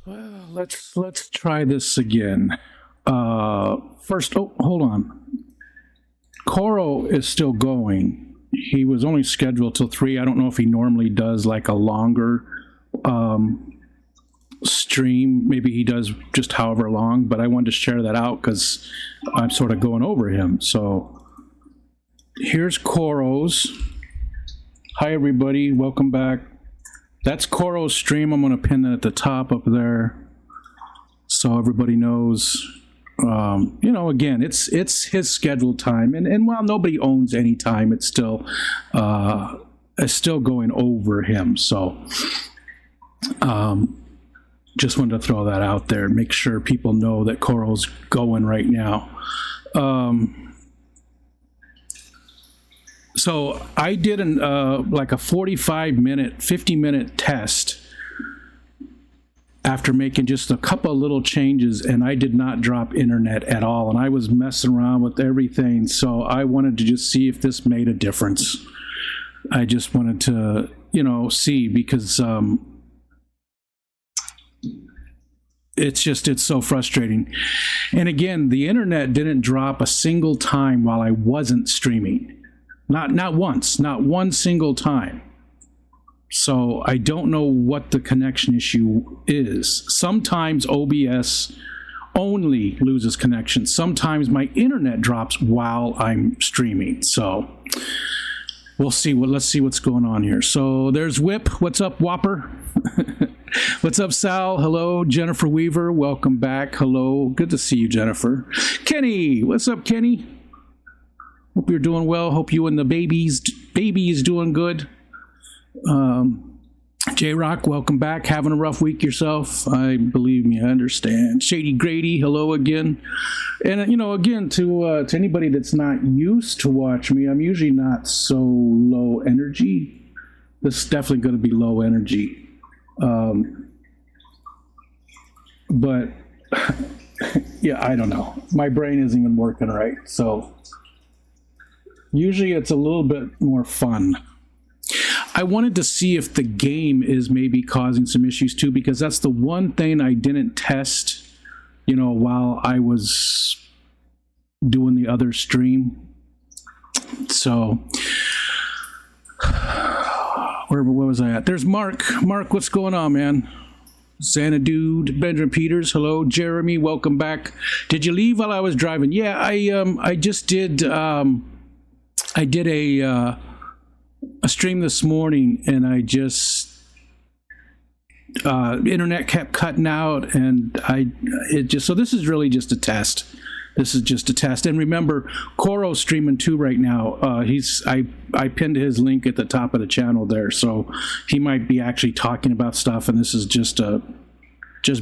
Well, let's try this again. First, oh, hold on. Coro is still going. He was only scheduled till 3. I don't know if he normally does like a longer stream. Maybe he does just however long, but I wanted to share that out because I'm sort of going over him. So here's Coro's. Hi, everybody. Welcome back. That's Coro's stream. I'm going to pin that at the top up there so everybody knows. You know, again, it's his scheduled time, and while nobody owns any time, it's still going over him. So just wanted to throw that out there, make sure people know that Coro's going right now. So I did like a 45-minute, 50-minute test after making just a couple of little changes, and I did not drop internet at all, and I was messing around with everything. So I wanted to just see if this made a difference. I just wanted to, you know, see, because it's so frustrating. And again, the internet didn't drop a single time while I wasn't streaming. Not once, not one single time. So I don't know what the connection issue is. Sometimes OBS only loses connection. Sometimes my internet drops while I'm streaming. So we'll see. Let's see what's going on here. So there's Whip. What's up, Whopper? What's up, Sal? Hello, Jennifer Weaver. Welcome back. Hello. Good to see you, Jennifer. Kenny. What's up, Kenny? Hope you're doing well. Hope you and the baby is doing good. J-Rock, welcome back. Having a rough week yourself? I believe me, I understand. Shady Grady, hello again. And, you know, again, to anybody that's not used to watch me, I'm usually not so low energy. This is definitely going to be low energy. But, yeah, I don't know. My brain isn't even working right. So usually it's a little bit more fun. I wanted to see if the game is maybe causing some issues too, because that's the one thing I didn't test, you know, while I was doing the other stream. So, where was I at? There's Mark. Mark, what's going on, man? Xanadude, Benjamin Peters, hello. Jeremy, welcome back. Did you leave while I was driving? Yeah, I just did. I did a stream this morning, and I just internet kept cutting out, and so this is really just a test. This is just a test. And remember, Coro's streaming too right now. I pinned his link at the top of the channel there, so he might be actually talking about stuff, and this is just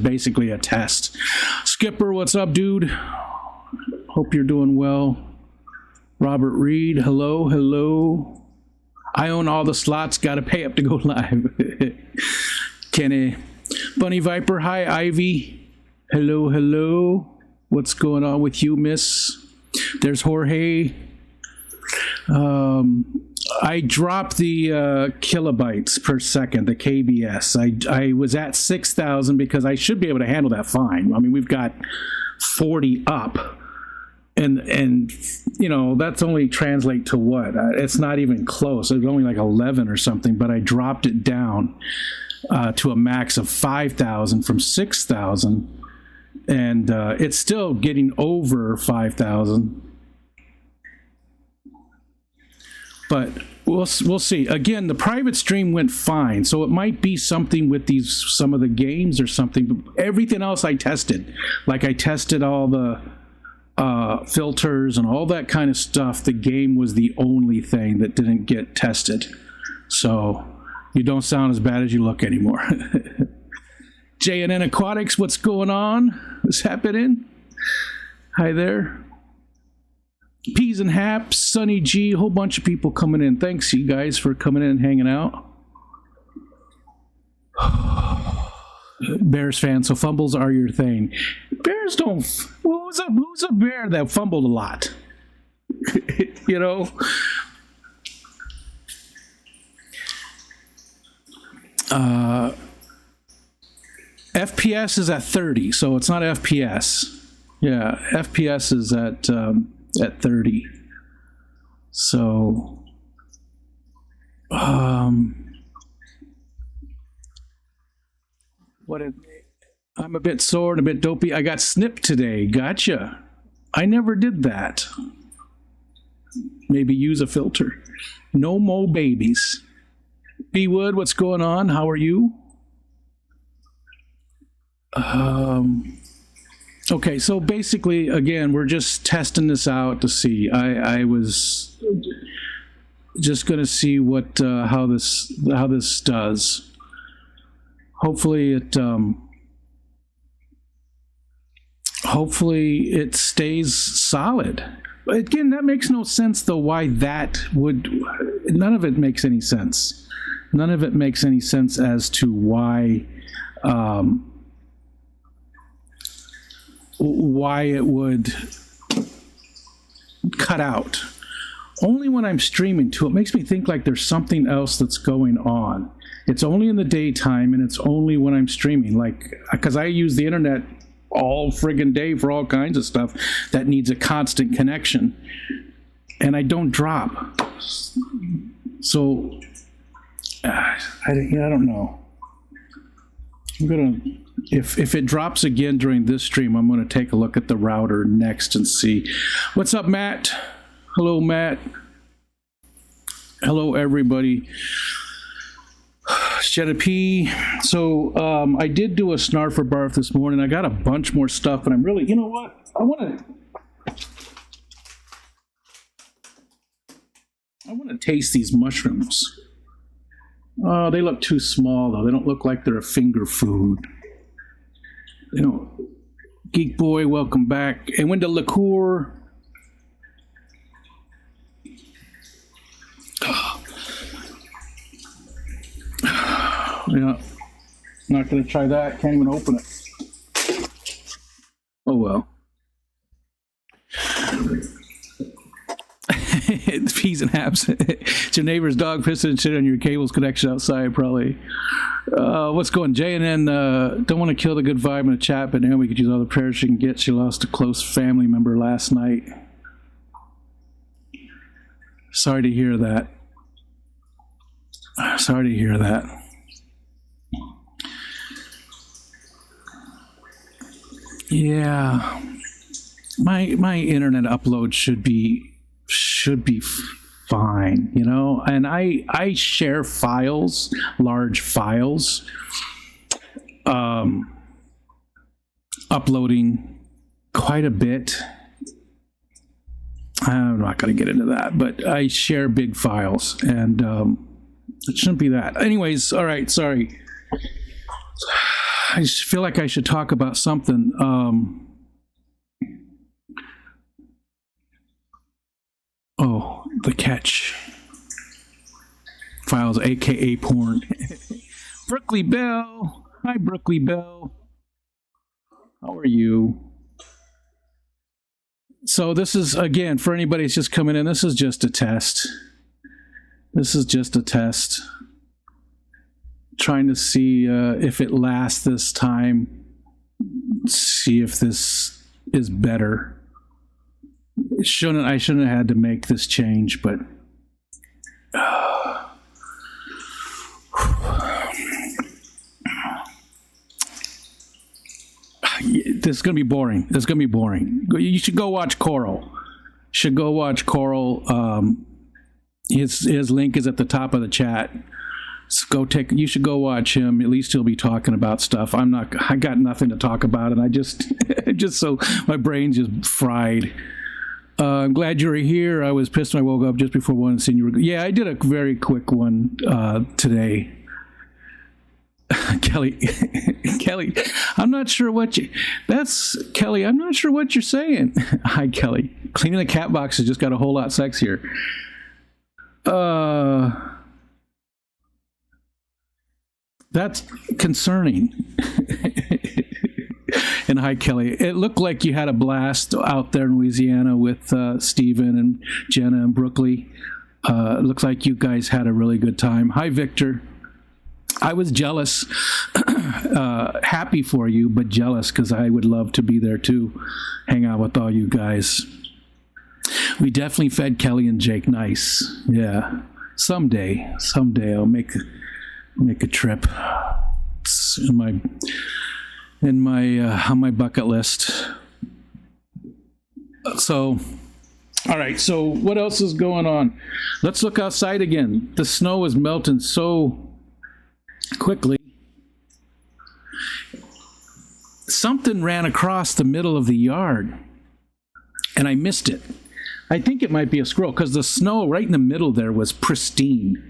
basically a test. Skipper, what's up, dude? Hope you're doing well. Robert Reed, hello, hello. I own all the slots, gotta pay up to go live. Kenny. Bunny Viper, hi, Ivy. Hello, hello. What's going on with you, miss? There's Jorge. I dropped the kilobytes per second, the KBS. I was at 6,000 because I should be able to handle that fine. I mean, we've got 40 up. And you know, that's only translate to what? It's not even close. It's only like 11 or something, but I dropped it down to a max of 5,000 from 6,000, and it's still getting over 5,000. But we'll see. Again, the private stream went fine, so it might be something with some of the games or something. But everything else I tested, like I tested all the filters and all that kind of stuff. The game was the only thing that didn't get tested. So you don't sound as bad as you look anymore. JNN Aquatics, what's going on? What's happening? Hi there. Peas and Haps, Sunny G, a whole bunch of people coming in. Thanks, you guys, for coming in and hanging out. Bears fan, so fumbles are your thing. Bears don't. Who's a bear that fumbled a lot? You know. FPS is at 30, so it's not FPS. Yeah, FPS is at 30. So, I'm a bit sore and a bit dopey. I got snipped today. Gotcha. I never did that. Maybe use a filter. No mo babies. B Wood, what's going on? How are you? Okay, so basically, again, we're just testing this out to see. I was just going to see what how this does. Hopefully it stays solid. But again, that makes no sense though. Why that would? None of it makes any sense. None of it makes any sense as to why. Why it would cut out. Only when I'm streaming too. It makes me think like there's something else that's going on. It's only in the daytime and it's only when I'm streaming. Like, because I use the internet all friggin' day for all kinds of stuff that needs a constant connection. And I don't drop. So, I don't know. I'm gonna, if it drops again during this stream, I'm gonna take a look at the router next and see. What's up, Matt? Hello, Matt. Hello, everybody. Shetta P. So I did do a snarf or barf this morning. I got a bunch more stuff, and I'm really, you know what? I want to taste these mushrooms. Oh, they look too small, though. They don't look like they're a finger food. You know, Geek Boy, welcome back. And when the liqueur. Yeah, not going to try that. Can't even open it. Oh, well. Peas and haps. It's your neighbor's dog pissing and shit on your cables connection outside, probably. What's going? JNN don't want to kill the good vibe in the chat, but Naomi could use all the prayers she can get. She lost a close family member last night. Sorry to hear that. Sorry to hear that. Yeah, my internet upload should be fine, you know. And I share files, large files, uploading quite a bit. I'm not going to get into that, but I share big files, and it shouldn't be that. Anyways, all right, sorry. I just feel like I should talk about something. Oh, the catch. Files, aka porn. Brookley Bell. Hi, Brookley Bell. How are you? So this is, again, for anybody that's just coming in, this is just a test. This is just a test. Trying to see if it lasts this time. See if this is better. I shouldn't have had to make this change, but this is gonna be boring. This is gonna be boring. You should go watch Coral. Should go watch Coral. His link is at the top of the chat. So you should go watch him. At least he'll be talking about stuff. I got nothing to talk about, and I just so my brain's just fried. I'm glad you were here. I was pissed when I woke up just before one and seen you were. Yeah, I did a very quick one today. Kelly, I'm not sure what Kelly, I'm not sure what you're saying. Hi, Kelly. Cleaning the cat box has just got a whole lot sexier. That's concerning. And hi, Kelly. It looked like you had a blast out there in Louisiana with Steven and Jenna and Brookley. It looks like you guys had a really good time. Hi, Victor. I was jealous. happy for you, but jealous because I would love to be there too, hang out with all you guys. We definitely fed Kelly and Jake nice. Yeah, someday I'll make a trip. It's on my bucket list. So, all right. So what else is going on? Let's look outside again. The snow is melting so quickly. Something ran across the middle of the yard, and I missed it. I think it might be a squirrel because the snow right in the middle there was pristine.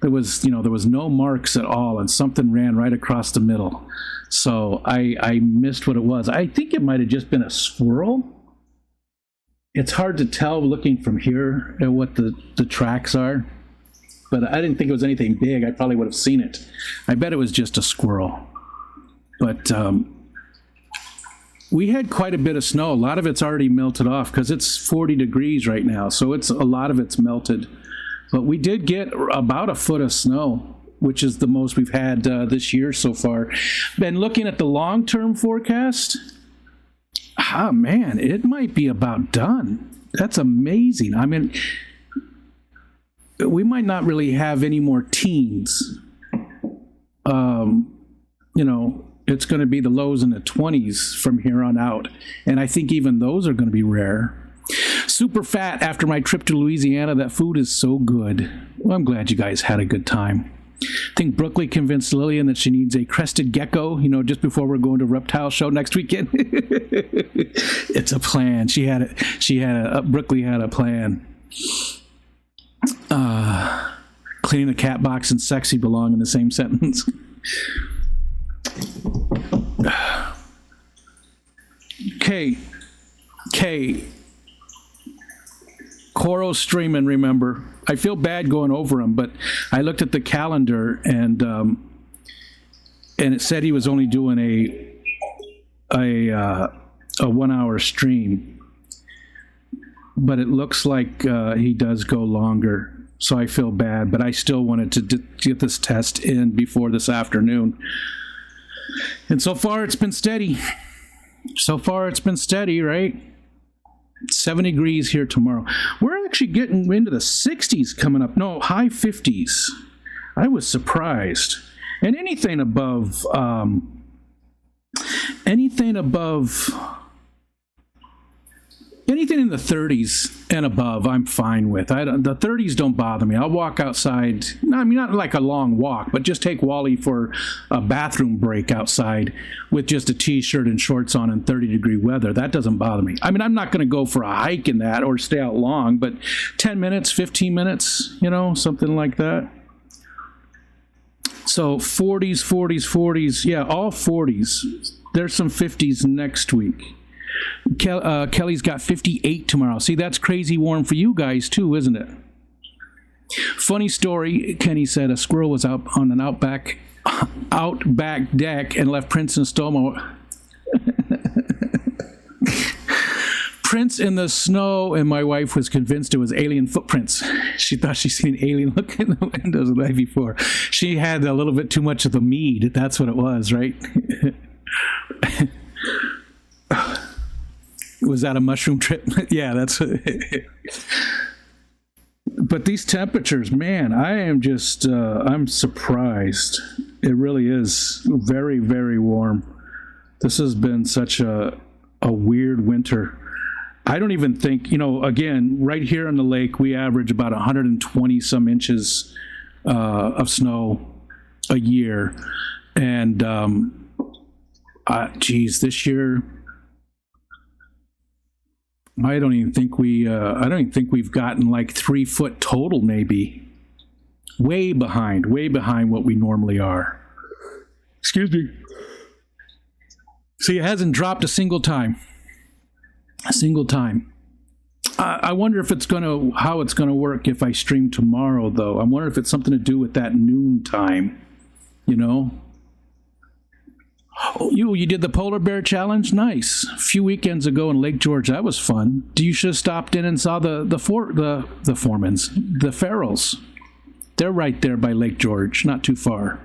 There was no marks at all, and something ran right across the middle. So I missed what it was. I think it might have just been a squirrel. It's hard to tell looking from here at what the tracks are, but I didn't think it was anything big. I probably would have seen it. I bet it was just a squirrel. But we had quite a bit of snow. A lot of it's already melted off because it's 40 degrees right now, so a lot of it's melted. But we did get about a foot of snow, which is the most we've had this year so far. Been looking at the long-term forecast. Ah, man, it might be about done. That's amazing. I mean, we might not really have any more teens. It's going to be the lows in the 20s from here on out. And I think even those are going to be rare. Super fat after my trip to Louisiana. That food is so good. Well, I'm glad you guys had a good time. I think Brooklyn convinced Lillian that she needs a crested gecko, just before we're going to Reptile Show next weekend. It's a plan. Brooklyn had a plan. Cleaning the cat box and sexy belong in the same sentence. Okay. Coro's streaming, remember. I feel bad going over him, but I looked at the calendar and it said he was only doing a 1 hour stream. But it looks like he does go longer. So I feel bad, but I still wanted to get this test in before this afternoon. And so far it's been steady. Right? 70 degrees here tomorrow. We're actually getting into the 60s coming up. No, high 50s. I was surprised. And anything above anything in the 30s and above, I'm fine with. The 30s don't bother me. I'll walk outside. Not like a long walk, but just take Wally for a bathroom break outside with just a t-shirt and shorts on in 30-degree weather. That doesn't bother me. I'm not going to go for a hike in that or stay out long, but 10 minutes, 15 minutes, something like that. So 40s. Yeah, all 40s. There's some 50s next week. Kelly's got 58 tomorrow. See, that's crazy warm for you guys too, isn't it? Funny story, Kenny said a squirrel was out on an outback deck and left prints and stole prints in the snow, and my wife was convinced it was alien footprints. She thought she'd seen an alien look in the windows the night before. She had a little bit too much of the mead. That's what it was, right? Was that a mushroom trip? Yeah, that's but these temperatures, man, I am just I'm surprised. It really is very, very warm. This has been such a weird winter. I don't even think, again, right here on the lake, we average about 120 some inches of snow a year. And this year, I don't even think we've gotten like 3 foot total, maybe. Way behind what we normally are. Excuse me. See, it hasn't dropped a single time. I wonder if how it's gonna work if I stream tomorrow, though. I wonder if it's something to do with that noon time. Oh, you did the polar bear challenge? Nice. A few weekends ago in Lake George, that was fun. You should have stopped in and saw the Foremans, the Farrells. They're right there by Lake George, not too far.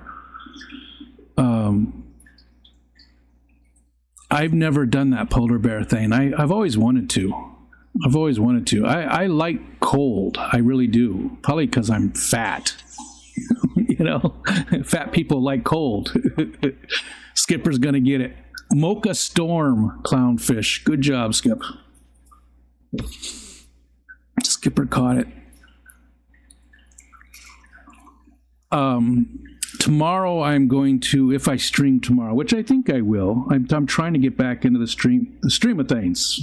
I've never done that polar bear thing. I've always wanted to. I've always wanted to. I like cold. I really do. Probably because I'm fat. You know, fat people like cold. Skipper's gonna get it. Mocha Storm clownfish. Good job, Skip. Skipper caught it. Tomorrow I'm going to, if I stream tomorrow, which I think I will. I'm trying to get back into the stream of things.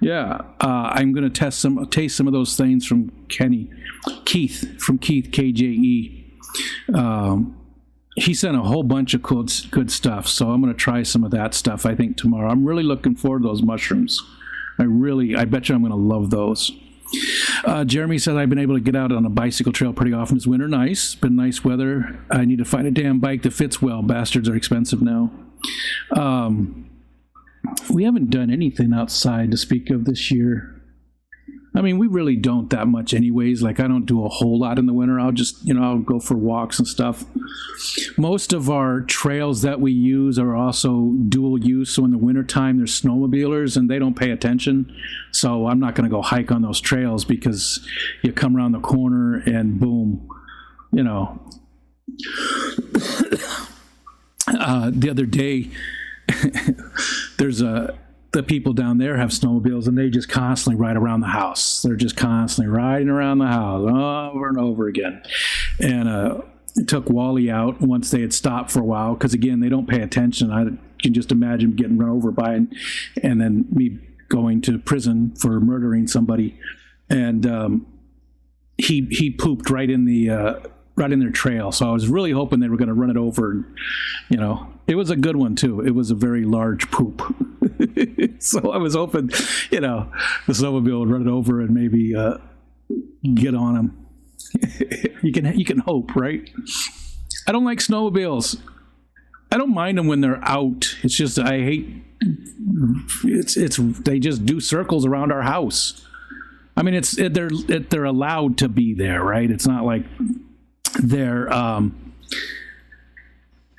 Yeah, I'm going to taste some of those things from Keith KJE. He sent a whole bunch of good stuff, so I'm going to try some of that stuff, I think, tomorrow. I'm really looking forward to those mushrooms. I bet you I'm going to love those. Jeremy said I've been able to get out on a bicycle trail pretty often this winter. Nice. Been nice weather. I need to find a damn bike that fits well. Bastards are expensive now. We haven't done anything outside to speak of this year. I mean, we really don't that much anyways. Like, I don't do a whole lot in the winter. I'll just, I'll go for walks and stuff. Most of our trails that we use are also dual use. So in the wintertime, there's snowmobilers and they don't pay attention. So I'm not going to go hike on those trails because you come around the corner and boom, the other day, the people down there have snowmobiles and they just constantly ride around the house. They're just constantly riding around the house over and over again. And it took Wally out once they had stopped for a while because, again, they don't pay attention. I can just imagine getting run over by it and then me going to prison for murdering somebody. And he pooped right in their trail. So I was really hoping they were going to run it over. It was a good one too. It was a very large poop. So I was hoping, the snowmobile would run it over and maybe get on him. You can hope, right? I don't like snowmobiles. I don't mind them when they're out. It's just I hate. It's they just do circles around our house. I mean, they're allowed to be there, right? It's not like they're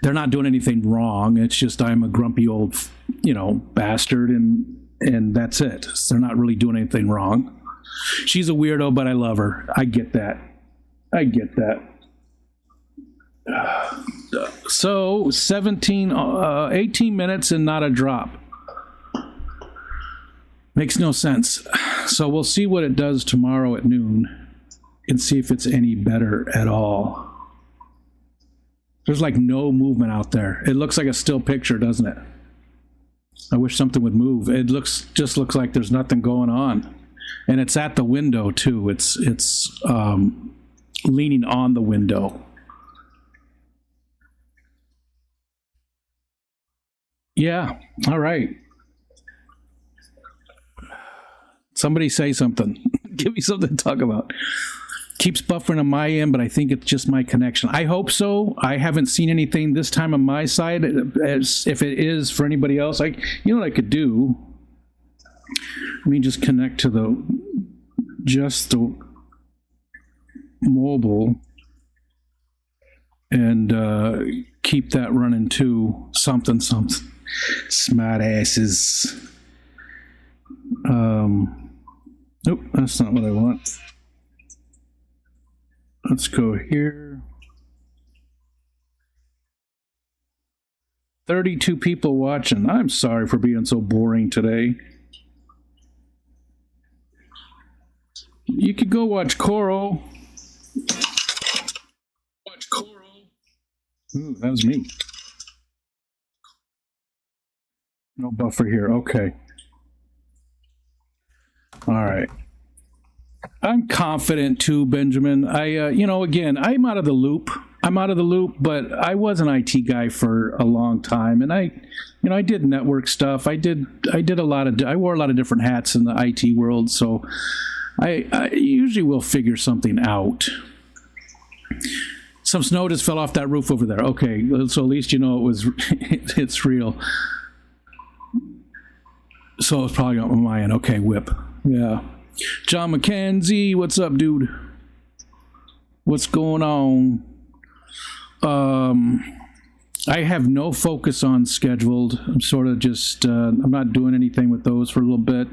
not doing anything wrong. It's just I'm a grumpy old, bastard, and that's it. They're not really doing anything wrong. She's a weirdo, but I love her. I get that. So 18 minutes and not a drop. Makes no sense. So we'll see what it does tomorrow at noon and see if it's any better at all. There's like no movement out there. It looks like a still picture, doesn't it? I wish something would move. It just looks like there's nothing going on. And it's at the window too. It's leaning on the window. Yeah. All right. Somebody say something. Give me something to talk about. Keeps buffering on my end, but I think it's just my connection. I hope so. I haven't seen anything this time on my side. As if it is for anybody else, you know what I could do? Let me just connect to the mobile and keep that running too. Something. Smart asses. Nope, that's not what I want. Let's go here. 32 people watching. I'm sorry for being so boring today. You could go watch Coral. Ooh, that was me. No buffer here. Okay. All right. I'm confident too, Benjamin. Again, I'm out of the loop. But I was an IT guy for a long time, and I did network stuff. I wore a lot of different hats in the IT world, so I usually will figure something out. Some snow just fell off that roof over there. Okay, so at least it was it's real. So it's probably on my end. Okay, whip. Yeah. John McKenzie, what's up, dude? What's going on? I have no focus on scheduled. I'm sort of just, I'm not doing anything with those for a little bit.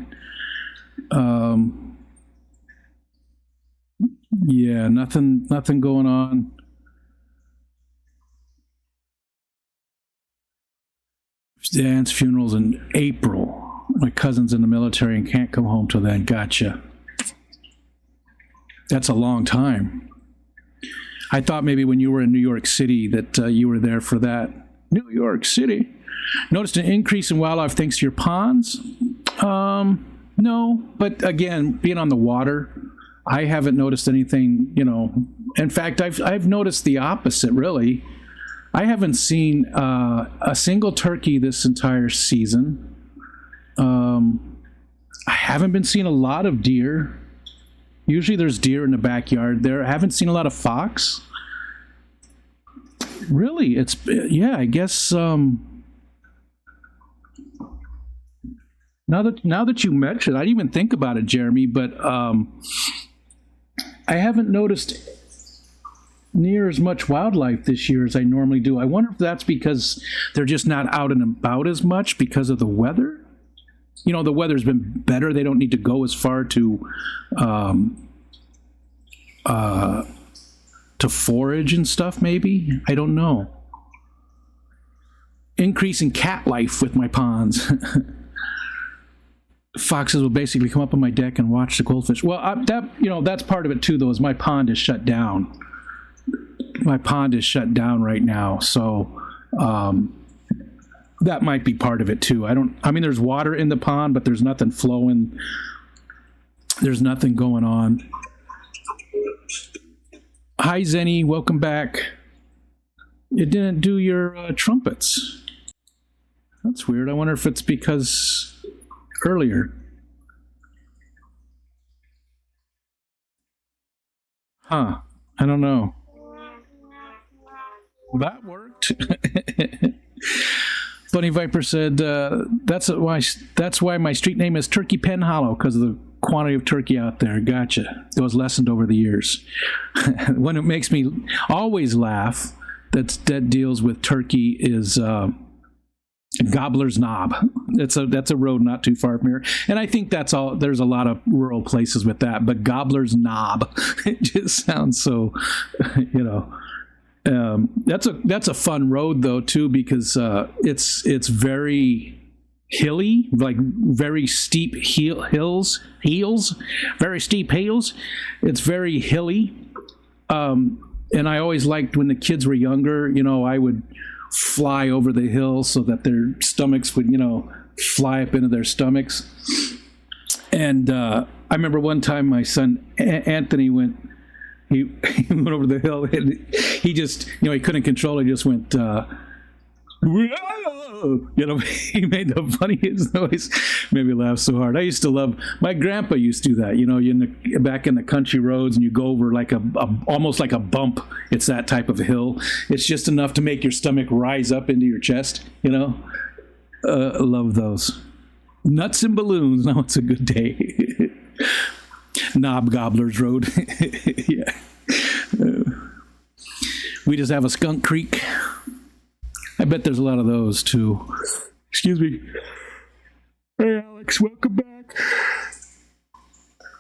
Yeah, nothing going on. Dan's funeral's in April. My cousin's in the military and can't come home till then. Gotcha. That's a long time. I thought maybe when you were in New York City that you were there for that. New York City. Noticed an increase in wildlife thanks to your ponds? No, but again, being on the water, I haven't noticed anything, you know. In fact, I've noticed the opposite, really. I haven't seen a single turkey this entire season. I haven't been seeing a lot of deer. Usually there's deer in the backyard there. I haven't seen a lot of fox. Really, yeah, I guess now that you mention it, I didn't even think about it, Jeremy, but I haven't noticed near as much wildlife this year as I normally do. I wonder if that's because they're just not out and about as much because of the weather. You know, the weather's been better. They don't need to go as far to forage and stuff, maybe. I don't know. Increase in cat life with my ponds. Foxes will basically come up on my deck and watch the goldfish. Well, that's part of it too, though, is my pond is shut down. My pond is shut down right now, so that might be part of it too. I mean, there's water in the pond, but there's nothing flowing. There's nothing going on. Hi, Zenny. Welcome back. It didn't do your trumpets. That's weird. I wonder if it's because earlier. Huh. I don't know. That worked. Bunny Viper said, that's why my street name is Turkey Pen Hollow, because of the quantity of turkey out there. Gotcha. It was lessened over the years. When it makes me always laugh that deals with turkey is Gobbler's Knob. That's a road not too far from here. And I think that's all. There's a lot of rural places with that, but Gobbler's Knob, it just sounds so, you know. That's a fun road though too, because it's very hilly, like very steep hills, very steep hills. It's very hilly, and I always liked when the kids were younger. You know, I would fly over the hill so that their stomachs would, you know, fly up into their stomachs. And I remember one time my son Anthony went. He went over the hill and he just, you know, he couldn't control it. He just went, you know, he made the funniest noise. Made me laugh so hard. I used to love, my grandpa used to do that. You know, back in the country roads and you go over like almost like a bump. It's that type of hill. It's just enough to make your stomach rise up into your chest, you know. I love those. Nuts and balloons. Now it's a good day. Knob Gobbler's Road. Yeah. We just have a Skunk Creek. I bet there's a lot of those too. Excuse me. Hey Alex, welcome back.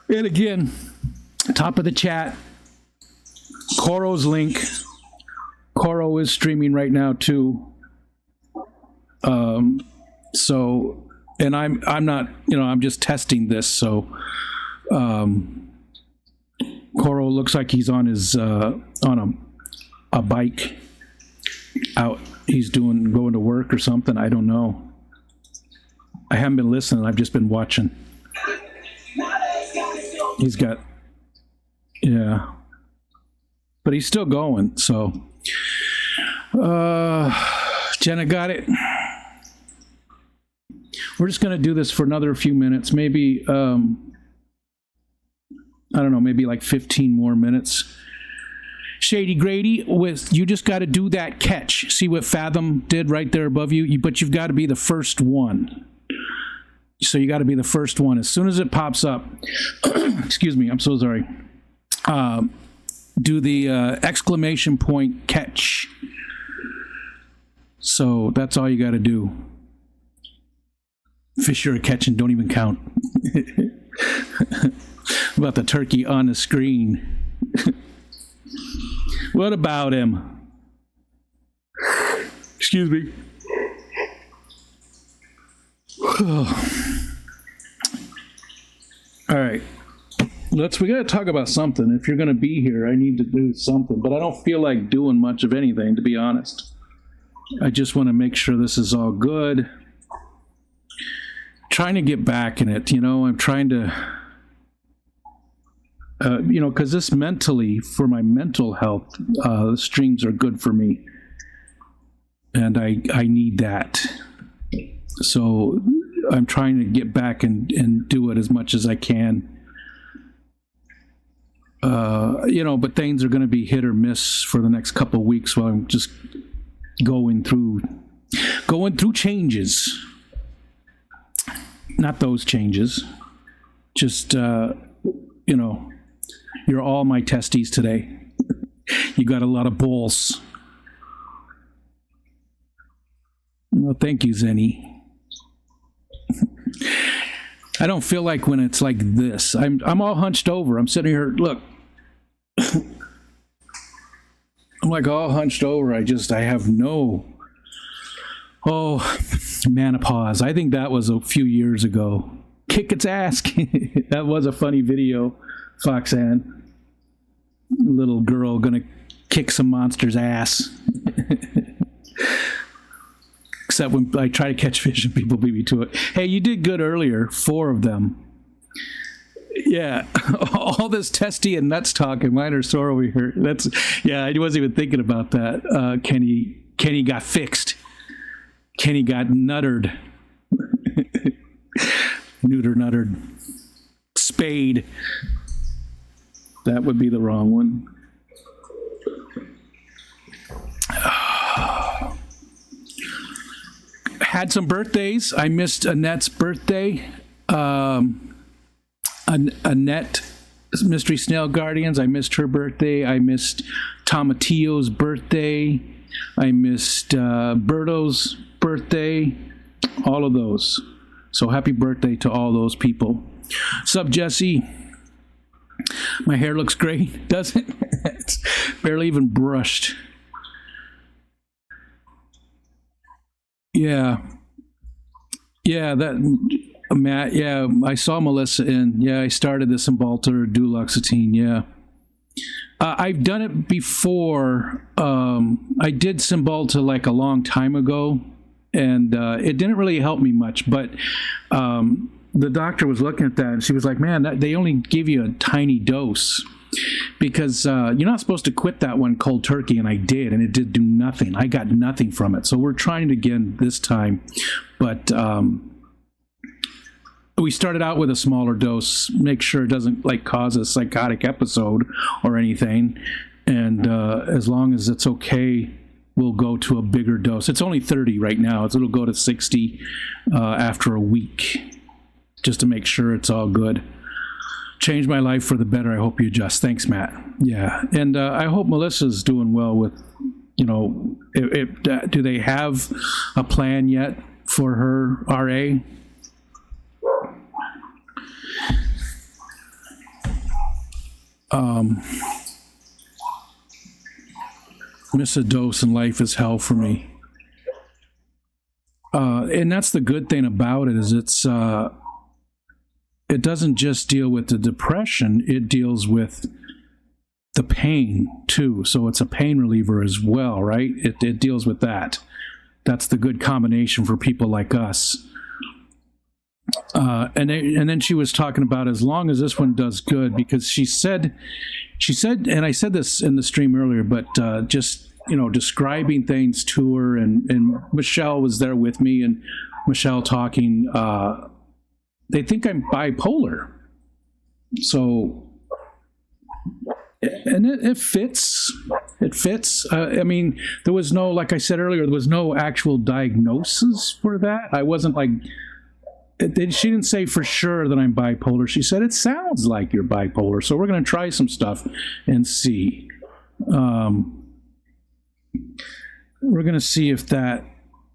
And again, top of the chat, Coro's link. Coro is streaming right now too. So, and I'm not, you know, I'm just testing this, so Coro looks like he's on his on a bike out. He's going to work or something. I don't know. I haven't been listening. I've just been watching. He's got, yeah, but he's still going. So, Jenna got it. We're just going to do this for another few minutes, maybe. I don't know, maybe like 15 more minutes. Shady Grady, you just got to do that catch. See what Fathom did right there above you? But you've got to be the first one. So you got to be the first one. As soon as it pops up, excuse me, I'm so sorry. Do the exclamation point catch. So that's all you got to do. Fish you're catching don't even count. About the turkey on the screen. What about him? Excuse me. All right. We got to talk about something. If you're going to be here, I need to do something. But I don't feel like doing much of anything, to be honest. I just want to make sure this is all good. Trying to get back in it, I'm trying to, because this mentally, for my mental health, the streams are good for me. And I need that. So I'm trying to get back and do it as much as I can. But things are going to be hit or miss for the next couple of weeks while I'm just going through changes. Not those changes. Just, you're all my testes today. You got a lot of balls. Well, thank you, Zenny. I don't feel like when it's like this. I'm all hunched over. I'm sitting here, look. I'm like all hunched over. I have no, menopause. I think that was a few years ago. Kick its ass. That was a funny video, Foxanne. Little girl gonna kick some monster's ass. Except when I try to catch fish and people beat me to it. Hey, you did good earlier. 4 of them. Yeah, all this testy and nuts talk and mine are sore over here. I wasn't even thinking about that. Kenny got fixed. Kenny got nuttered. Nuttered. Spade. That would be the wrong one. Had some birthdays. I missed Annette's birthday. Annette, Mystery Snail Guardians, I missed her birthday. I missed Tomatillo's birthday. I missed Berto's birthday. All of those. So happy birthday to all those people. Sup, Jesse? My hair looks great, doesn't it? It's barely even brushed. Yeah, that Matt. Yeah, I saw Melissa in. Yeah, I started the Cymbalta or duloxetine. Yeah, I've done it before. I did Cymbalta like a long time ago, and it didn't really help me much. But the doctor was looking at that, and she was like, "Man, they only give you a tiny dose." Because you're not supposed to quit that one cold turkey, and I did, and it did do nothing. I got nothing from it. So we're trying it again this time. But we started out with a smaller dose, make sure it doesn't cause a psychotic episode or anything. And as long as it's okay, we'll go to a bigger dose. It's only 30 right now. It'll go to 60 after a week, just to make sure it's all good. Changed my life for the better. I hope you adjust. Thanks, Matt. Yeah, and I hope Melissa's doing well with, do they have a plan yet for her RA? Miss a dose and life is hell for me. And that's the good thing about it is it doesn't just deal with the depression, it deals with the pain too. So it's a pain reliever as well, right? It deals with that. That's the good combination for people like us. And then she was talking about as long as this one does good, because she said, and I said this in the stream earlier, but just, describing things to her, and Michelle was there with me, and Michelle talking, they think I'm bipolar. So, and it fits. It fits. I mean, there was no, like I said earlier, there was no actual diagnosis for that. I wasn't she didn't say for sure that I'm bipolar. She said, it sounds like you're bipolar. So we're going to try some stuff and see. We're going to see if that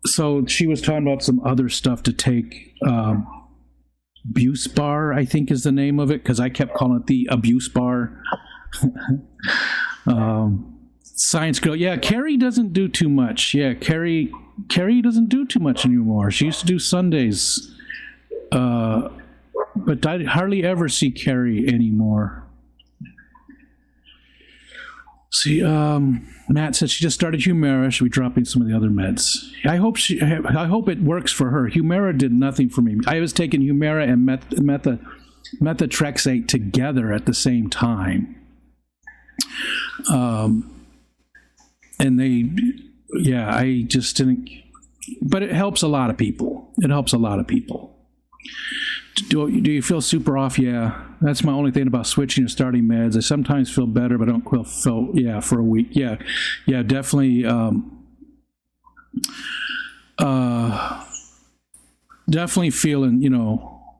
So she was talking about some other stuff to take. Abuse bar, I think is the name of it, because I kept calling it the abuse bar. Science girl. Yeah, Carrie doesn't do too much. Yeah, Carrie doesn't do too much anymore. She used to do Sundays. But I hardly ever see Carrie anymore. See, Matt said she just started Humira. She'll be dropping some of the other meds. I hope it works for her. Humira did nothing for me. I was taking Humira and methotrexate together at the same time. And I just didn't. But it helps a lot of people. It helps a lot of people. Do you feel super off? Yeah, that's my only thing about switching and starting meds. I sometimes feel better, but I don't feel for a week. Yeah, definitely. Definitely feeling,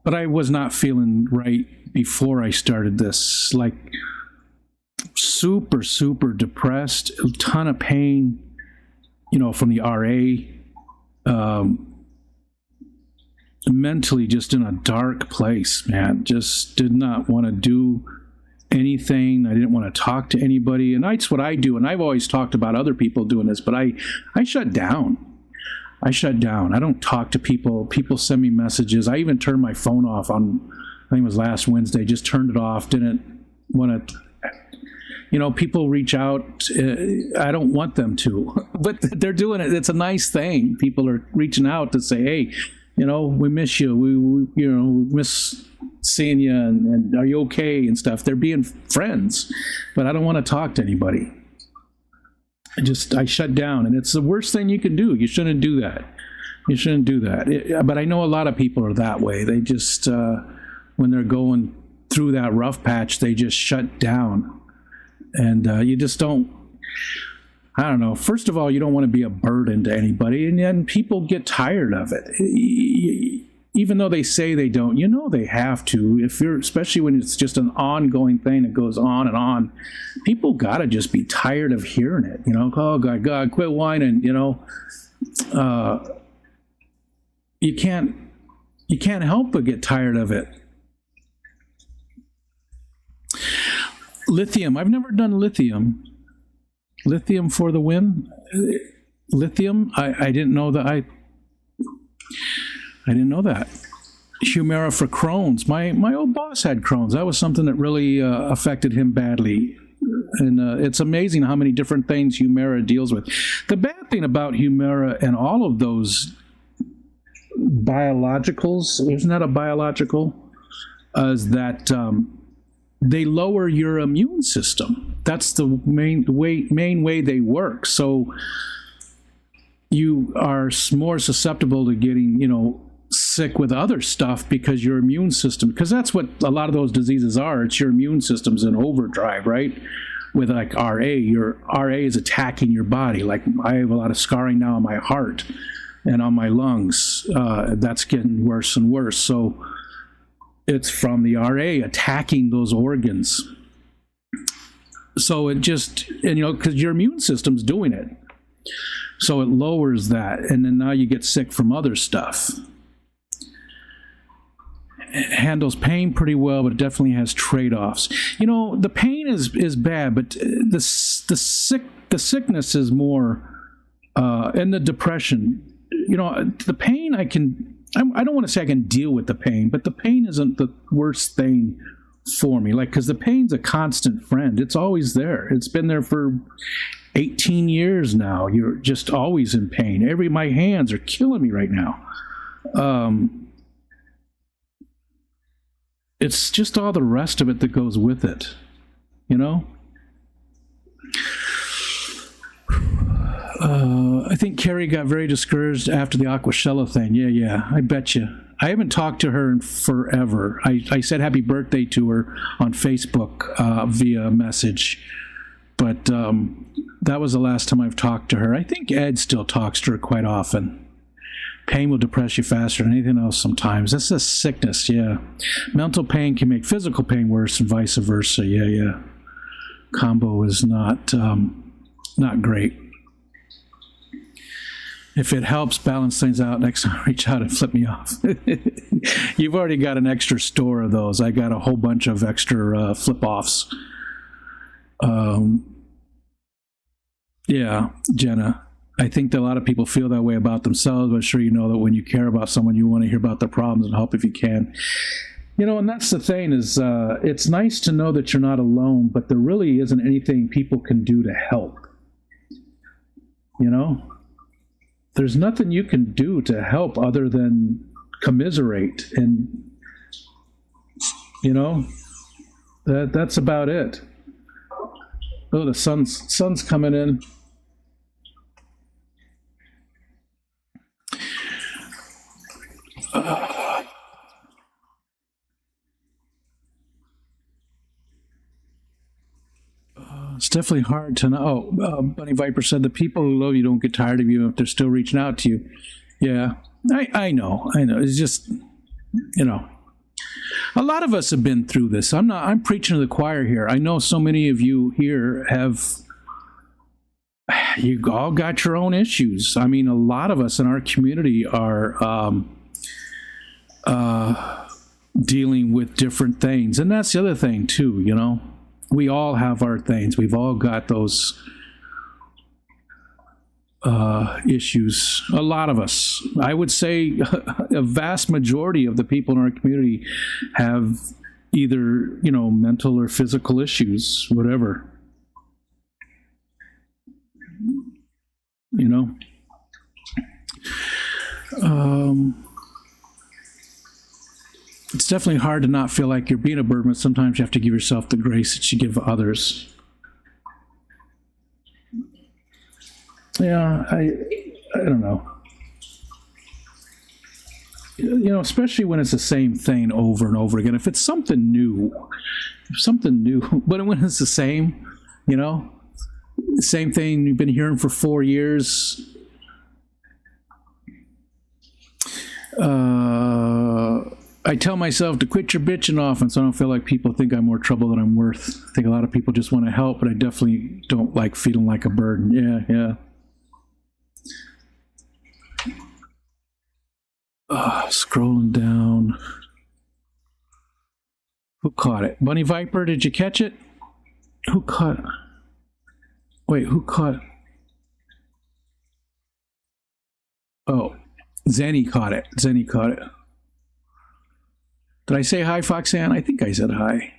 but I was not feeling right before I started this. Like super, super depressed, a ton of pain, from the RA. Mentally just in a dark place, man. Just did not want to do anything. I didn't want to talk to anybody. And that's what I do. And I've always talked about other people doing this, but I shut down. I don't talk to people. People send me messages. I even turned my phone off on, I think it was last Wednesday, just turned it off. Didn't want to, people reach out. I don't want them to, but they're doing it. It's a nice thing. People are reaching out to say, hey, we miss you. We miss seeing you, and are you okay and stuff. They're being friends, but I don't want to talk to anybody. I shut down, and it's the worst thing you can do. You shouldn't do that. But I know a lot of people are that way. They just, when they're going through that rough patch, they just shut down, and you just don't. I don't know. First of all, you don't want to be a burden to anybody, and then people get tired of it. Even though they say they don't, they have to. Especially when it's just an ongoing thing that goes on and on, people gotta just be tired of hearing it. Oh God, quit whining. You can't help but get tired of it. Lithium. I've never done lithium. Lithium for the win. Lithium. I didn't know that. I didn't know that. Humira for Crohn's. My old boss had Crohn's. That was something that really affected him badly. And it's amazing how many different things Humira deals with. The bad thing about Humira and all of those biologicals, isn't that a biological? Is that they lower your immune system. That's the main way they work. So you are more susceptible to getting, sick with other stuff because your immune system, because that's what a lot of those diseases are. It's your immune system's in overdrive, right? With like RA, your RA is attacking your body. Like I have a lot of scarring now on my heart and on my lungs. That's getting worse and worse. So it's from the RA attacking those organs. So it just, because your immune system's doing it. So it lowers that. And then now you get sick from other stuff. It handles pain pretty well, but it definitely has trade-offs. The pain is bad, but the sickness is more, and the depression. The pain I don't want to say I can deal with the pain, but the pain isn't the worst thing for me. Because the pain's a constant friend. It's always there. It's been there for 18 years now. You're just always in pain. My hands are killing me right now. It's just all the rest of it that goes with it, I think Carrie got very discouraged after the Aquashella thing. Yeah, I bet you. I haven't talked to her in forever. I said happy birthday to her on Facebook via message, but that was the last time I've talked to her. I think Ed still talks to her quite often. Pain will depress you faster than anything else sometimes. That's a sickness, yeah. Mental pain can make physical pain worse and vice versa, yeah. Combo is not great. If it helps balance things out, next time reach out and flip me off. You've already got an extra store of those. I got a whole bunch of extra flip offs. Yeah, Jenna. I think that a lot of people feel that way about themselves, but I'm sure you know that when you care about someone, you want to hear about their problems and help if you can. And that's the thing is, it's nice to know that you're not alone, but there really isn't anything people can do to help. There's nothing you can do to help other than commiserate, and that's about it. Oh, the sun's coming in. It's definitely hard to know. Bunny Viper said the people who love you don't get tired of you if they're still reaching out to you. Yeah, I know. It's just, a lot of us have been through this. I'm preaching to the choir here. I know so many of you here you all got your own issues. I mean, a lot of us in our community are dealing with different things. And that's the other thing too, we all have our things. We've all got those issues. A lot of us, I would say a vast majority of the people in our community have either, mental or physical issues, whatever. It's definitely hard to not feel like you're being a burden, but sometimes you have to give yourself the grace that you give others. Yeah, I don't know. Especially when it's the same thing over and over again. If it's something new, but when it's the same, same thing you've been hearing for 4 years. I tell myself to quit your bitching often so I don't feel like people think I'm more trouble than I'm worth. I think a lot of people just want to help, but I definitely don't like feeling like a burden. Yeah. Scrolling down. Who caught it? Bunny Viper, did you catch it? Who caught it? Wait, who caught it? Oh, Zenny caught it. Did I say hi, Foxanne? I think I said hi.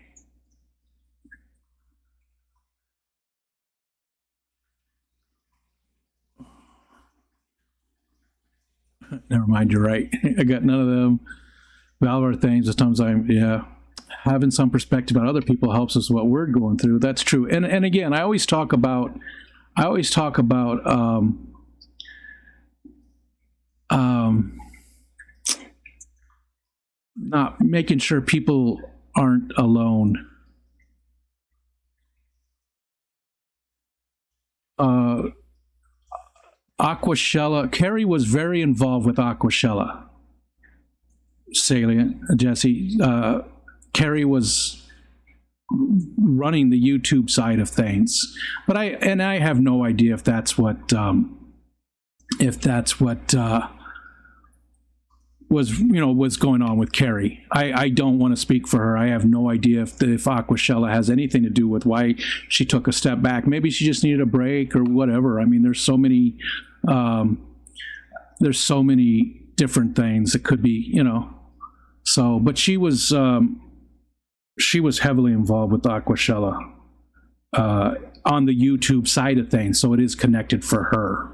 Never mind, you're right. I got none of them. Valor things. Sometimes having some perspective about other people helps us what we're going through. That's true. And again, I always talk about not making sure people aren't alone. Aquashella, Carrie was very involved with Aquashella. Salient, Jesse. Carrie was running the YouTube side of things, but I have no idea if that's what was going on with Carrie. I don't want to speak for her. I have no idea if Aquashella has anything to do with why she took a step back. Maybe she just needed a break or whatever. I mean, there's so many different things it could be, So, but she was heavily involved with Aquashella on the YouTube side of things, so it is connected for her.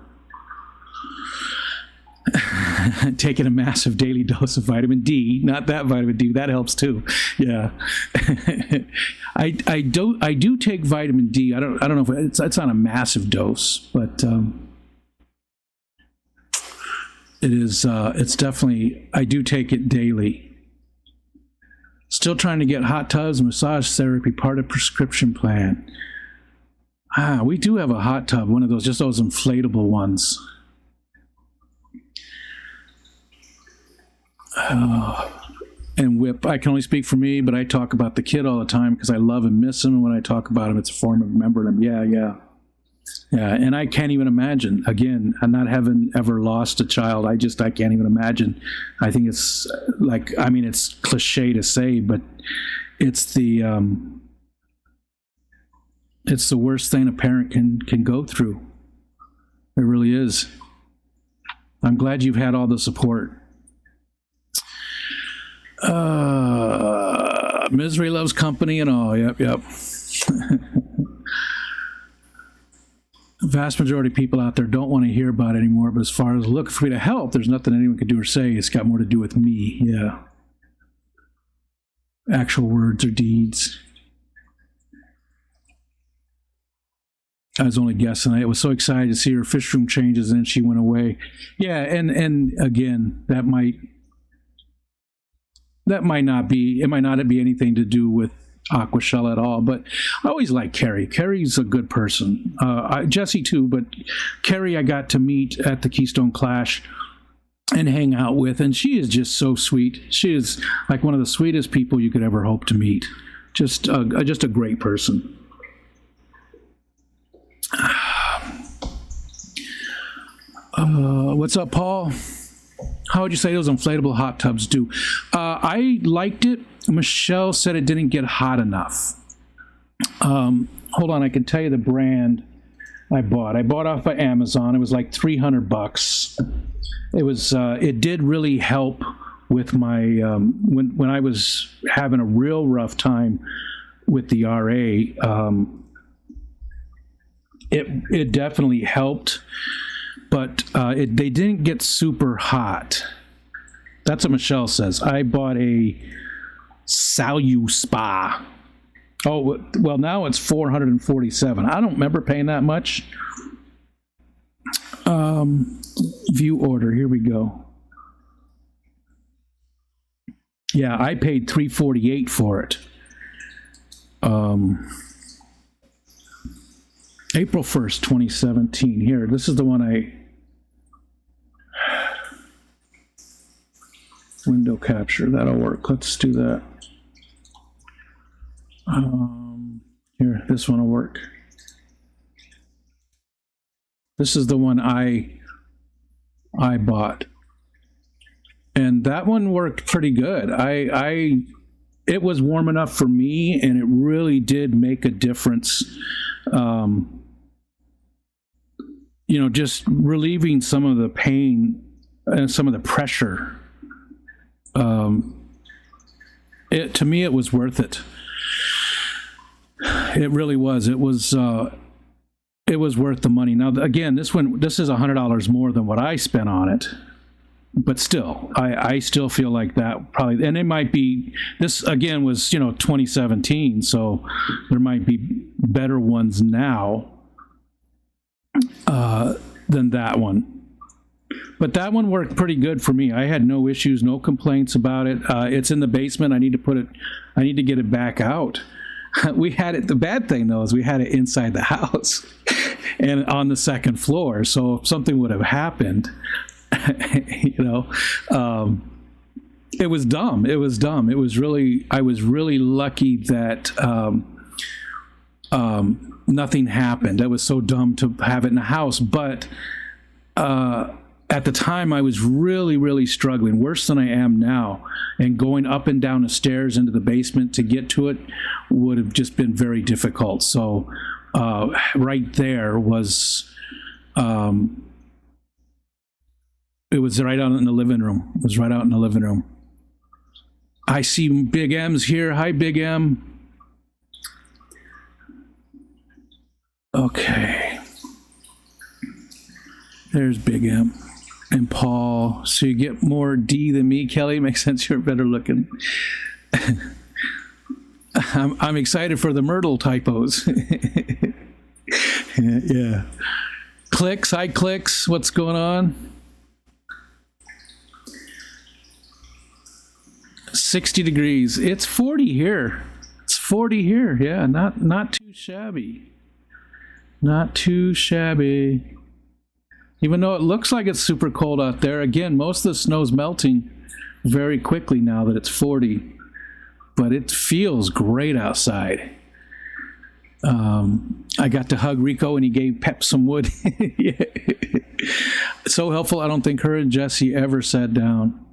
Taking a massive daily dose of vitamin D, not that vitamin D, that helps too. Yeah. I do take vitamin D. I don't know if it's not a massive dose, but it is it's definitely, I do take it daily. Still trying to get hot tubs and massage therapy part of prescription plan. We do have a hot tub, one of those, just those inflatable ones. And Whip, I can only speak for me, but I talk about the kid all the time because I love and miss him. And when I talk about him, it's a form of remembering him. Yeah. Yeah, and I can't even imagine. Again, I'm not having ever lost a child. I can't even imagine. I think it's like, I mean, it's cliche to say, but it's the worst thing a parent can go through. It really is. I'm glad you've had all the support. Misery loves company and all. Yep. The vast majority of people out there don't want to hear about it anymore, but as far as looking for me to help, there's nothing anyone can do or say. It's got more to do with me. Yeah. Actual words or deeds. I was only guessing. I was so excited to see her fish room changes, and then she went away. Yeah, and again, that might not be. It might not be anything to do with Aquashell at all. But I always like Carrie. Carrie's a good person. Jesse too, but Carrie I got to meet at the Keystone Clash and hang out with, and she is just so sweet. She is like one of the sweetest people you could ever hope to meet. Just a great person. What's up, Paul? How would you say those inflatable hot tubs do? I liked it. Michelle said it didn't get hot enough. Hold on, I can tell you the brand I bought. I bought off of Amazon. It was like $300. It was. It did really help with my when I was having a real rough time with the RA. It definitely helped. But they didn't get super hot. That's what Michelle says. I bought a Saluspa. Oh, well, now it's $447. I don't remember paying that much. View order. Here we go. Yeah, I paid $348 for it. April 1st, 2017. Here, this is the one window capture. That'll work. Let's do that. Here, this one will work. This is the one I bought, and that one worked pretty good. It was warm enough for me, and it really did make a difference. Just relieving some of the pain and some of the pressure. To me, it was worth it. It really was. It was worth the money. Now, again, this is $100 more than what I spent on it, but still, I still feel like that probably, and it might be, this again was 2017, so there might be better ones now than that one. But that one worked pretty good for me. I had no issues, no complaints about it. It's in the basement. I need to get it back out. We had it. The bad thing though is we had it inside the house and on the second floor. So if something would have happened, it was dumb. It was dumb. I was really lucky that nothing happened. I was so dumb to have it in the house, but at the time I was really, really struggling, worse than I am now, and going up and down the stairs into the basement to get to it would have just been very difficult. So right there was, it was right out in the living room. It was right out in the living room. I see Big M's here. Hi, Big M. Okay. There's Big M and Paul. So you get more D than me, Kelly. Makes sense. You're better looking. I'm excited for the Myrtle typos. Yeah. Clicks. Hi, Clicks. What's going on? 60 degrees. It's 40 here. It's 40 here. Yeah, not too shabby. Not too shabby. Even though it looks like it's super cold out there, again, most of the snow's melting very quickly now that it's 40. But it feels great outside. I got to hug Rico and he gave Pep some wood. Yeah. So helpful. I don't think her and Jesse ever sat down.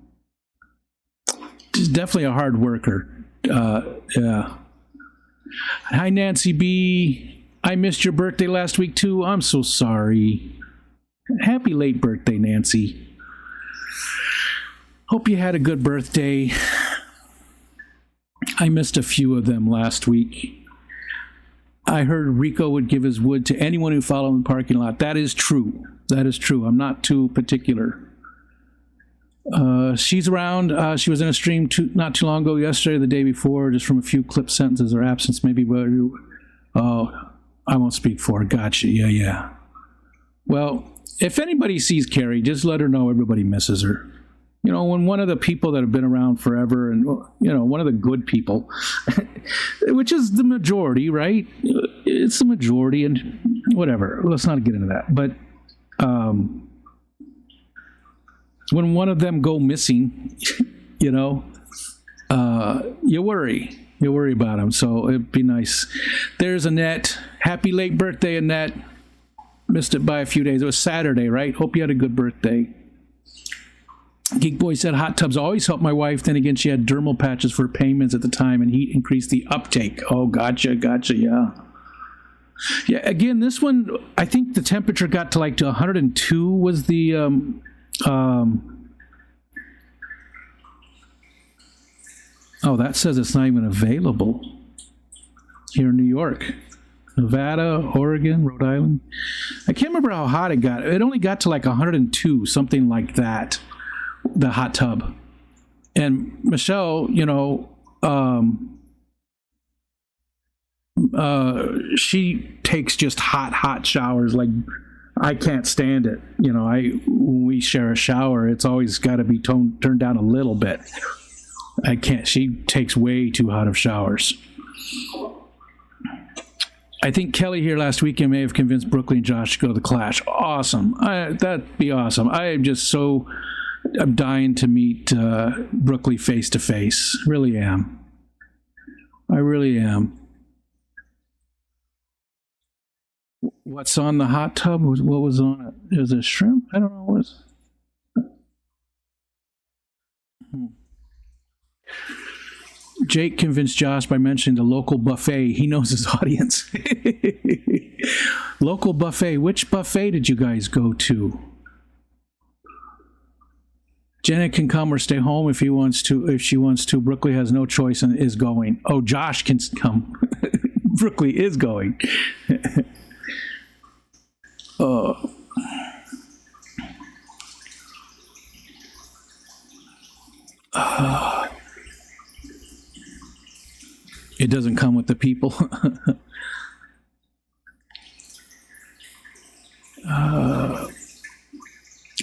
She's definitely a hard worker. Yeah. Hi, Nancy B. I missed your birthday last week too. I'm so sorry. Happy late birthday, Nancy. Hope you had a good birthday. I missed a few of them last week. I heard Rico would give his wood to anyone who followed in the parking lot. That is true. That is true. I'm not too particular. She's around. She was in a stream not too long ago, yesterday or the day before, just from a few clip sentences or absence, maybe. Oh, I won't speak for her. Gotcha. Yeah. Well, if anybody sees Carrie, just let her know everybody misses her. You know, when one of the people that have been around forever and, you know, one of the good people, which is the majority, right? It's the majority and whatever. Let's not get into that. But when one of them go missing, you know, you worry. You worry about them. So it'd be nice. There's Annette. Happy late birthday, Annette. Missed it by a few days. It was Saturday, right? Hope you had a good birthday. Geek Boy said hot tubs always help my wife. Then again, she had dermal patches for payments at the time, and heat increased the uptake. Oh, gotcha, yeah. Yeah, again, this one, I think the temperature got to 102 was the... Oh, that says it's not even available here in New York. Nevada, Oregon, Rhode Island. I can't remember how hot it got. It only got to 102, something like that. The hot tub. And Michelle, you know, she takes just hot showers. I can't stand it. You know, when we share a shower, it's always got to be turned down a little bit. I can't. She takes way too hot of showers. I think Kelly here last weekend may have convinced Brooklyn and Josh to go to the Clash. Awesome. That'd be awesome. I'm dying to meet Brooklyn face to face. Really am. I really am. What's on the hot tub? What was on it? Is it shrimp? I don't know. What's... Jake convinced Josh by mentioning the local buffet. He knows his audience. Local buffet. Which buffet did you guys go to? Janet can come or stay home if he wants to. If she wants to, Brooklyn has no choice and is going. Oh, Josh can come. Brooklyn is going. Oh. It doesn't come with the people.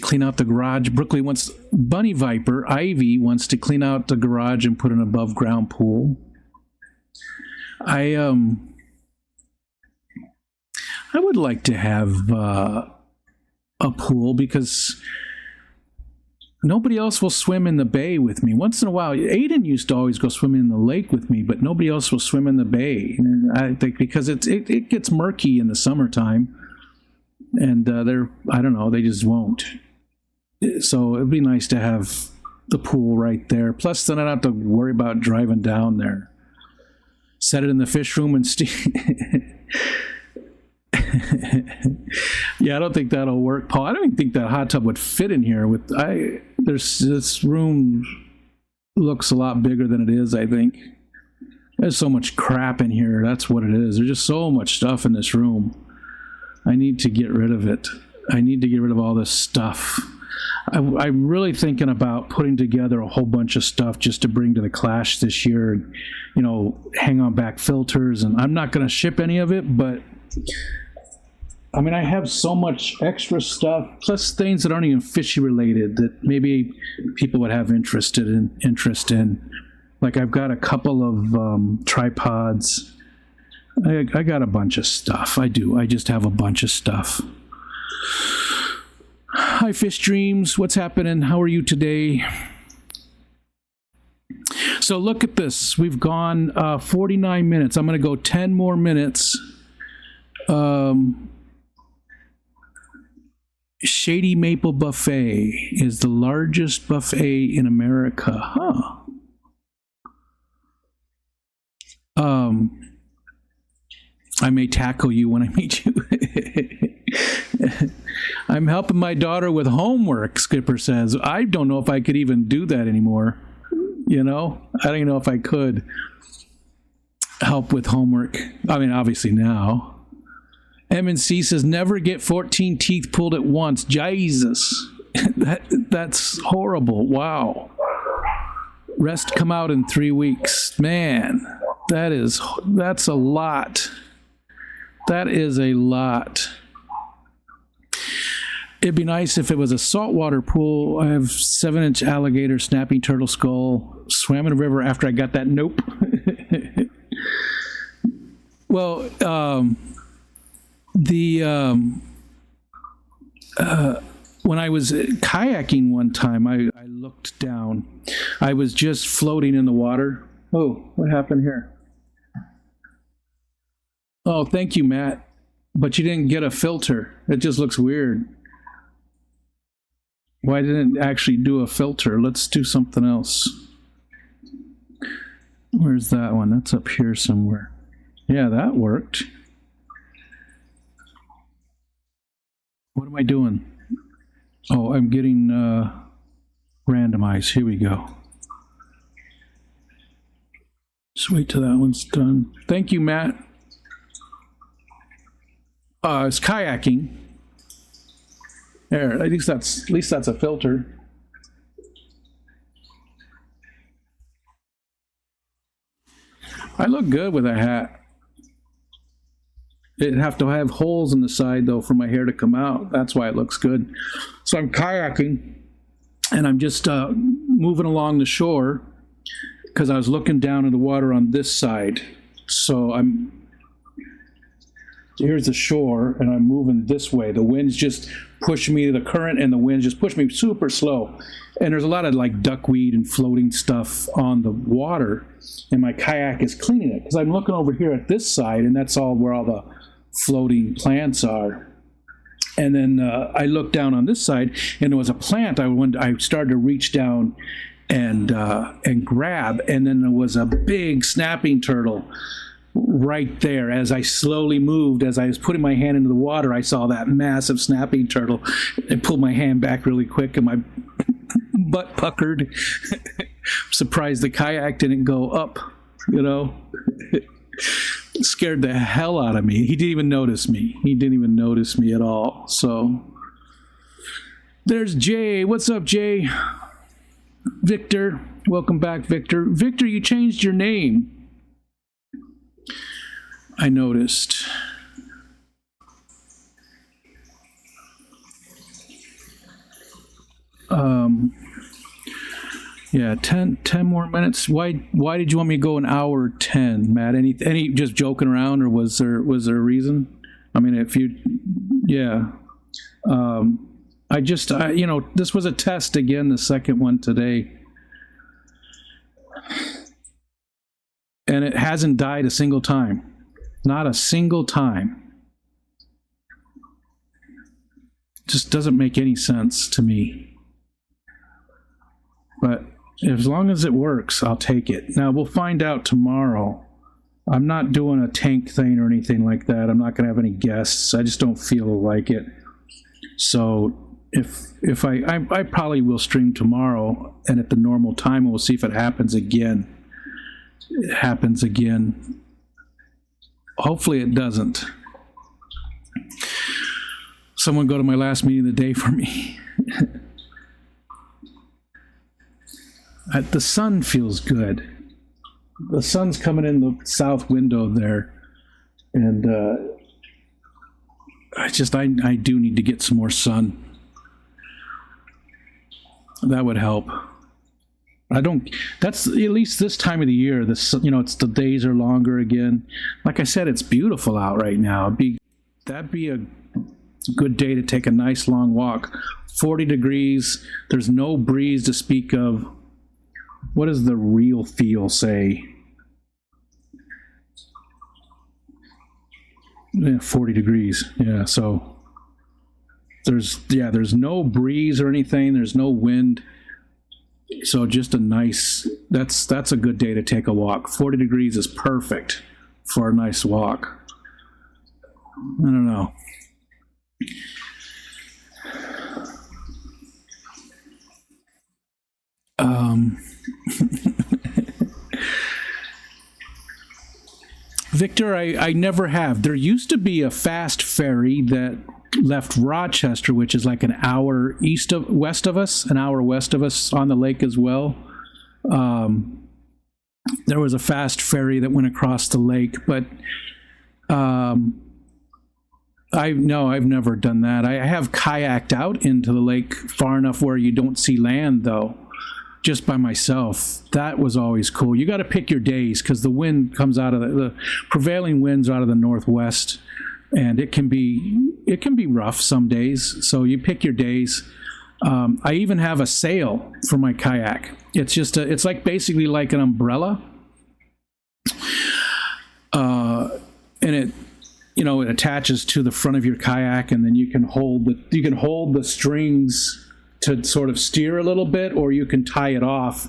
Clean out the garage. Brooklyn wants, Bunny Viper, Ivy wants to clean out the garage and put an above ground pool. I would like to have a pool because nobody else will swim in the bay with me. Once in a while, Aiden used to always go swimming in the lake with me, but nobody else will swim in the bay. And I think because it gets murky in the summertime, and I don't know, they just won't. So it'd be nice to have the pool right there. Plus, then I don't have to worry about driving down there. Set it in the fish room and Yeah, I don't think that'll work, Paul. I don't even think that hot tub would fit in here. This room looks a lot bigger than it is, I think. There's so much crap in here. That's what it is. There's just so much stuff in this room. I need to get rid of it. I need to get rid of all this stuff. I'm really thinking about putting together a whole bunch of stuff just to bring to the Clash this year. And, you know, hang on back filters. And I'm not going to ship any of it, but I mean, I have so much extra stuff, plus things that aren't even fishy related that maybe people would have interest in. Like I've got a couple of tripods. I got a bunch of stuff. I do. I just have a bunch of stuff. Hi, Fish Dreams. What's happening? How are you today? So look at this. We've gone 49 minutes. I'm going to go 10 more minutes. Um, Shady Maple Buffet is the largest buffet in America. Huh. I may tackle you when I meet you. I'm helping my daughter with homework, Skipper says. I don't know if I could even do that anymore. You know, I don't even know if I could help with homework. I mean, obviously now. M&C says, never get 14 teeth pulled at once. Jesus. That's horrible. Wow. Rest come out in 3 weeks. Man, that's a lot. That is a lot. It'd be nice if it was a saltwater pool. I have 7-inch alligator, snapping turtle skull. Swam in a river after I got that. Nope. Well, when I was kayaking one time, I looked down. I was just floating in the water. Oh, what happened here? Oh, thank you, Matt. But you didn't get a filter. It just looks weird. Why didn't it actually do a filter? Let's do something else. Where's that one? That's up here somewhere. Yeah, that worked. What am I doing? Oh, I'm getting randomized. Here we go. Just wait till that one's done. Thank you, Matt. It's kayaking. There, at least that's a filter. I look good with a hat. It'd have to have holes in the side, though, for my hair to come out. That's why it looks good. So I'm kayaking, and I'm just moving along the shore because I was looking down at the water on this side. So here's the shore, and I'm moving this way. The wind's just pushing me, the current and the wind just push me super slow. And there's a lot of like duckweed and floating stuff on the water, and my kayak is cleaning it because I'm looking over here at this side, and that's all where all the floating plants are. And then I looked down on this side, and there was a plant I started to reach down and grab, and then there was a big snapping turtle right there. As I slowly moved, as I was putting my hand into the water, I saw that massive snapping turtle. I pulled my hand back really quick, and my butt puckered. Surprised the kayak didn't go up, you know. Scared the hell out of me. He didn't even notice me. He didn't even notice me at all. So there's Jay. What's up, Jay? Victor. Welcome back, Victor. Victor, you changed your name. I noticed. Yeah, 10 more minutes. Why did you want me to go an hour 10, Matt? Any just joking around, or was there a reason? I mean, this was a test again, the second one today. And it hasn't died a single time. Not a single time. Just doesn't make any sense to me. But as long as it works, I'll take it. Now, we'll find out tomorrow. I'm not doing a tank thing or anything like that. I'm not going to have any guests. I just don't feel like it. So if I probably will stream tomorrow, and at the normal time, we'll see if it happens again. It happens again. Hopefully it doesn't. Someone go to my last meeting of the day for me. The sun feels good. The sun's coming in the south window there, and I do need to get some more sun. That would help. That's at least this time of the year. It's the days are longer again. Like I said, it's beautiful out right now. That'd be a good day to take a nice long walk. 40 degrees. There's no breeze to speak of. What does the real feel say? Yeah, 40 degrees. Yeah, so there's no breeze or anything. There's no wind. So just a nice, that's a good day to take a walk. 40 degrees is perfect for a nice walk. I don't know. Victor, I never have. There used to be a fast ferry that left Rochester, which is like an hour west of us, an hour west of us on the lake as well. There was a fast ferry that went across the lake, but I've never done that. I have kayaked out into the lake far enough where you don't see land, though, just by myself. That was always cool. You got to pick your days because the wind comes out of the prevailing winds out of the northwest, and it can be rough some days. So you pick your days. I even have a sail for my kayak. It's like basically like an umbrella, and it attaches to the front of your kayak, and then you can hold the strings to sort of steer a little bit, or you can tie it off.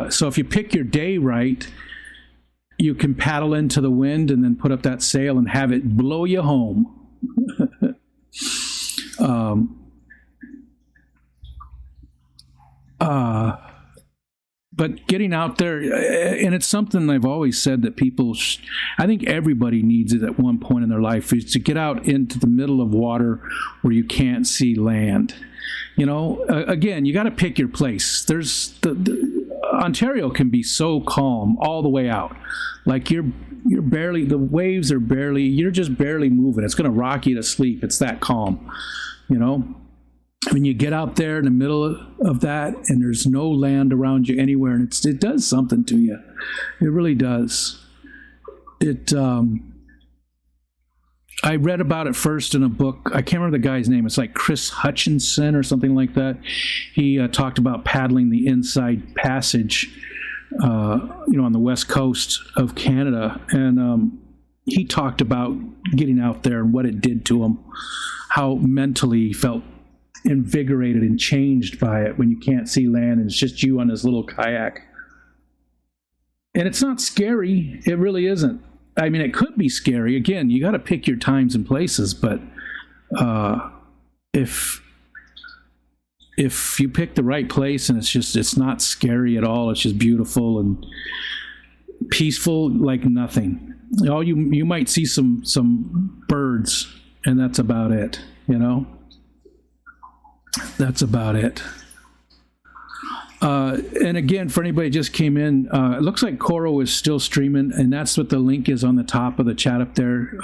So if you pick your day right, you can paddle into the wind and then put up that sail and have it blow you home. But getting out there, and it's something I've always said that I think everybody needs it at one point in their life, is to get out into the middle of water where you can't see land. Again, you got to pick your place. There's Ontario can be so calm all the way out. Like you're just barely moving. It's going to rock you to sleep. It's that calm, When you get out there in the middle of that and there's no land around you anywhere, and it does something to you. It really does. I read about it first in a book. I can't remember the guy's name. It's like Chris Hutchinson or something like that. He talked about paddling the Inside Passage, on the west coast of Canada. And he talked about getting out there and what it did to him, how mentally he felt invigorated and changed by it when you can't see land and it's just you on this little kayak. And it's not scary. It really isn't. I mean, it could be scary. Again, you got to pick your times and places, but if you pick the right place and it's not scary at all, it's just beautiful and peaceful like nothing. You might see some birds, and that's about it, That's about it. And again, for anybody who just came in, it looks like Coro is still streaming, and that's what the link is on the top of the chat up there.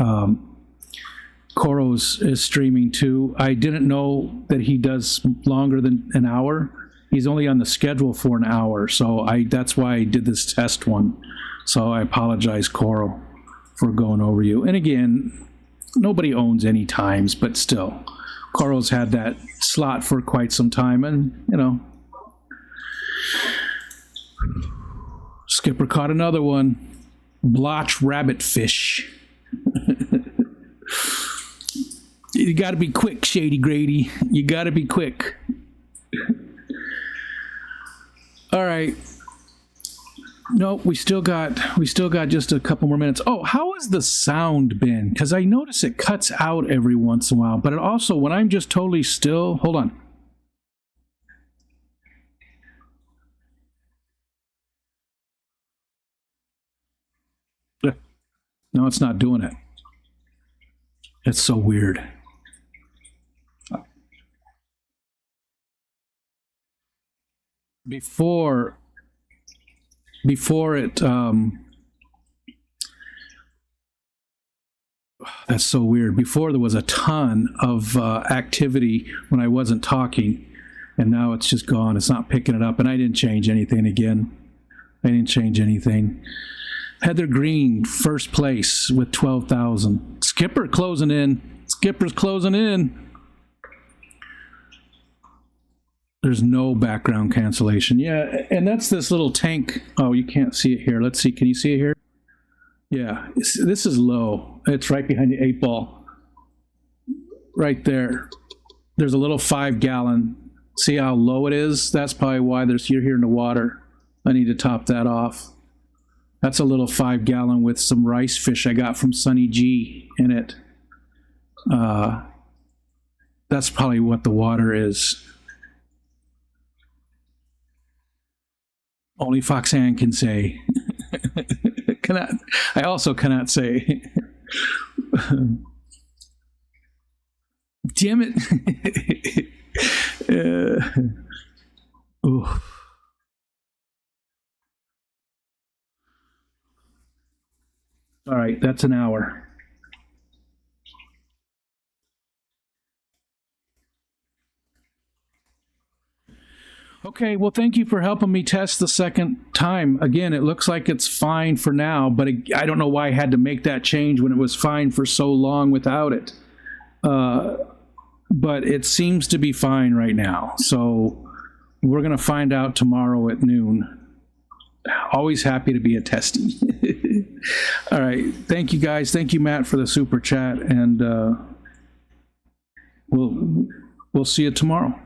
Coro is streaming too. I didn't know that he does longer than an hour. He's only on the schedule for an hour, so that's why I did this test one. So I apologize, Coro, for going over you. And again, nobody owns any times, but still, Coro's had that slot for quite some time, and Skipper caught another one. Blotch rabbitfish. You got to be quick, Shady Grady. You got to be quick. All right. Nope, we still got just a couple more minutes. Oh, how has the sound been? Because I notice it cuts out every once in a while, but it also, when I'm just totally still, hold on. No, it's not doing it. It's so weird. Before it, that's so weird. Before there was a ton of activity when I wasn't talking, and now it's just gone. It's not picking it up, and I didn't change anything again. I didn't change anything. Heather Green, first place with 12,000. Skipper closing in. Skipper's closing in. There's no background cancellation. Yeah, and that's this little tank. Oh, you can't see it here. Let's see. Can you see it here? Yeah, this is low. it's right behind the 8-ball. Right there. There's a little 5-gallon. See how low it is? That's probably why you're hearing the water. I need to top that off. That's a little 5-gallon with some rice fish I got from Sunny G in it. That's probably what the water is. Only Foxanne can say. I also cannot say. Damn it. Oof. All right, that's an hour. Okay, well, thank you for helping me test the second time. Again, it looks like it's fine for now, but I don't know why I had to make that change when it was fine for so long without it. But it seems to be fine right now. So we're going to find out tomorrow at noon. Always happy to be a testy. All right. Thank you, guys. Thank you, Matt, for the super chat. And we'll see you tomorrow.